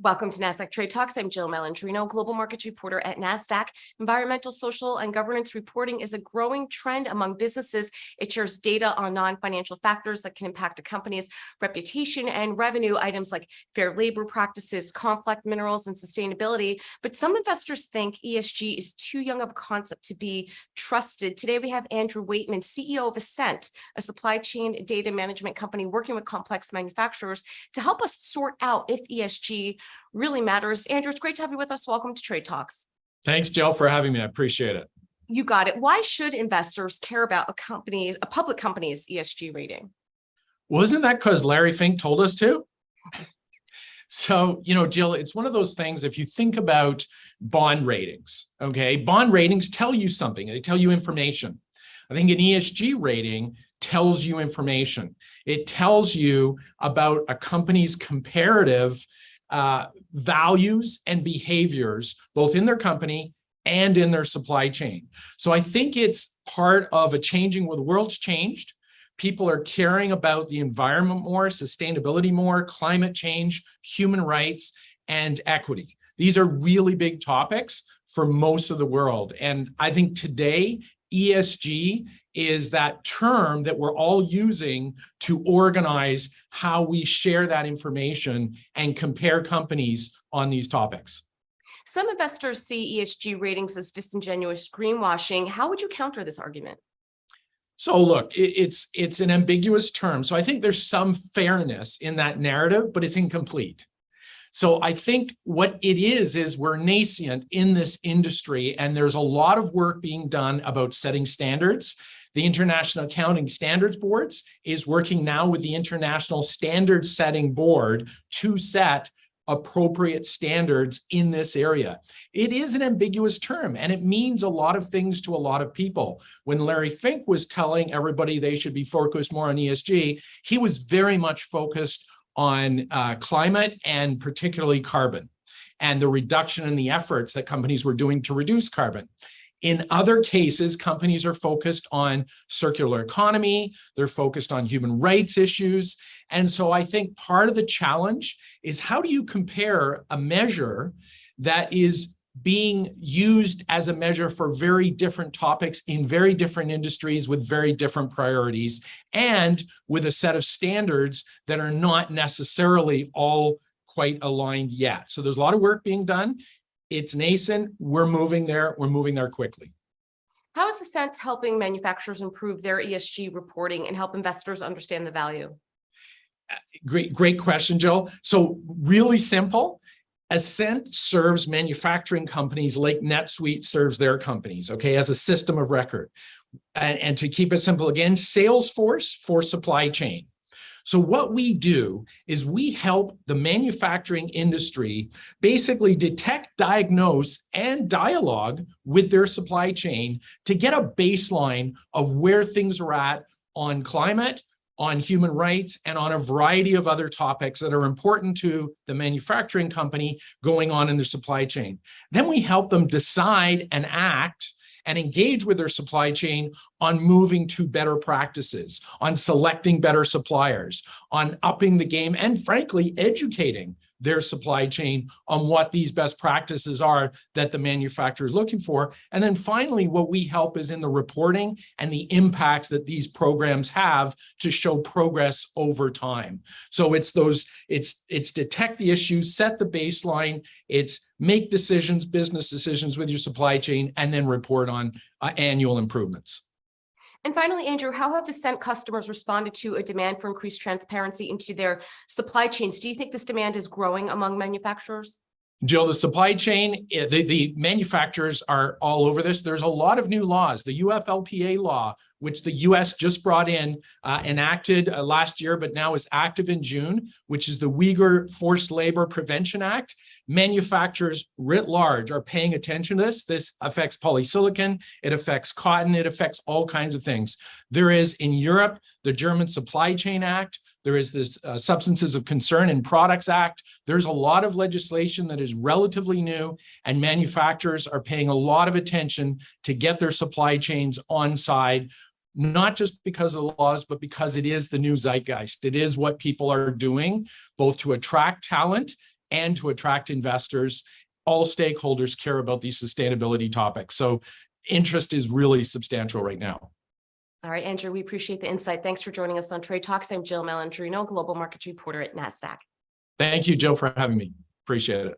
Welcome to Nasdaq Trade Talks. I'm Jill Malandrino, global markets reporter at Nasdaq. Environmental, social, and governance reporting is a growing trend among businesses. It shares data on non-financial factors that can impact a company's reputation and revenue, items like fair labor practices, conflict minerals, and sustainability. But some investors think ESG is too young of a concept to be trusted. Today, we have Andrew Waitman, CEO of Assent, a supply chain data management company working with complex manufacturers to help us sort out if ESG really matters. Andrew, it's great to have you with us. Welcome to Trade Talks. Thanks, Jill, for having me. I appreciate it. You got it. Why should investors care about a public company's ESG rating? Well, isn't that because Larry Fink told us to? So, Jill, it's one of those things, if you think about bond ratings, okay, bond ratings tell you something. They tell you information. I think an ESG rating tells you information. It tells you about a company's comparative values and behaviors, both in their company and in their supply chain. So I think it's part of a changing where the world's changed. People are caring about the environment more, sustainability more, climate change, human rights, and equity. These are really big topics for most of the world. And I think today, ESG is that term that we're all using to organize how we share that information and compare companies on these topics. Some investors see ESG ratings as disingenuous greenwashing. How would you counter this argument? So look, it's an ambiguous term. So I think there's some fairness in that narrative, but it's incomplete. So I think what it is we're nascent in this industry, and there's a lot of work being done about setting standards. The International Accounting Standards Boards is working now with the International Standard Setting Board to set appropriate standards in this area. It is an ambiguous term, and it means a lot of things to a lot of people. When Larry Fink was telling everybody they should be focused more on ESG, he was very much focused on climate and particularly carbon and the reduction in the efforts that companies were doing to reduce carbon. In other cases, companies are focused on circular economy, they're focused on human rights issues. And so I think part of the challenge is how do you compare a measure that is being used as a measure for very different topics in very different industries with very different priorities and with a set of standards that are not necessarily all quite aligned yet. So there's a lot of work being done. It's nascent. We're moving there. We're moving there quickly. How is Assent helping manufacturers improve their ESG reporting and help investors understand the value? Great question, Jill. So really simple. Assent serves manufacturing companies like NetSuite serves their companies, okay, as a system of record. And to keep it simple again, Salesforce for supply chain. So what we do is we help the manufacturing industry basically detect, diagnose, and dialogue with their supply chain to get a baseline of where things are at on climate, on human rights, and on a variety of other topics that are important to the manufacturing company going on in their supply chain. Then we help them decide and act and engage with their supply chain on moving to better practices, on selecting better suppliers, on upping the game, and frankly, educating their supply chain on what these best practices are that the manufacturer is looking for. And then finally, what we help is in the reporting and the impacts that these programs have to show progress over time. So it's detect the issues, set the baseline, it's make decisions, business decisions with your supply chain, and then report on annual improvements. And finally, Andrew, how have Assent customers responded to a demand for increased transparency into their supply chains? Do you think this demand is growing among manufacturers? Jill, the supply chain, the manufacturers are all over this. There's a lot of new laws. The UFLPA law, which the US just brought in, enacted last year, but now is active in June, which is the Uyghur Forced Labor Prevention Act. Manufacturers writ large are paying attention to this. This affects polysilicon, it affects cotton, it affects all kinds of things. There is in Europe, the German Supply Chain Act. There is this Substances of Concern in Products Act. There's a lot of legislation that is relatively new, and manufacturers are paying a lot of attention to get their supply chains on side, not just because of the laws, but because it is the new zeitgeist. It is what people are doing, both to attract talent and to attract investors. All stakeholders care about these sustainability topics. So interest is really substantial right now. All right, Andrew, we appreciate the insight. Thanks for joining us on Trade Talks. I'm Jill Malandrino, Global Markets Reporter at Nasdaq. Thank you, Jill, for having me. Appreciate it.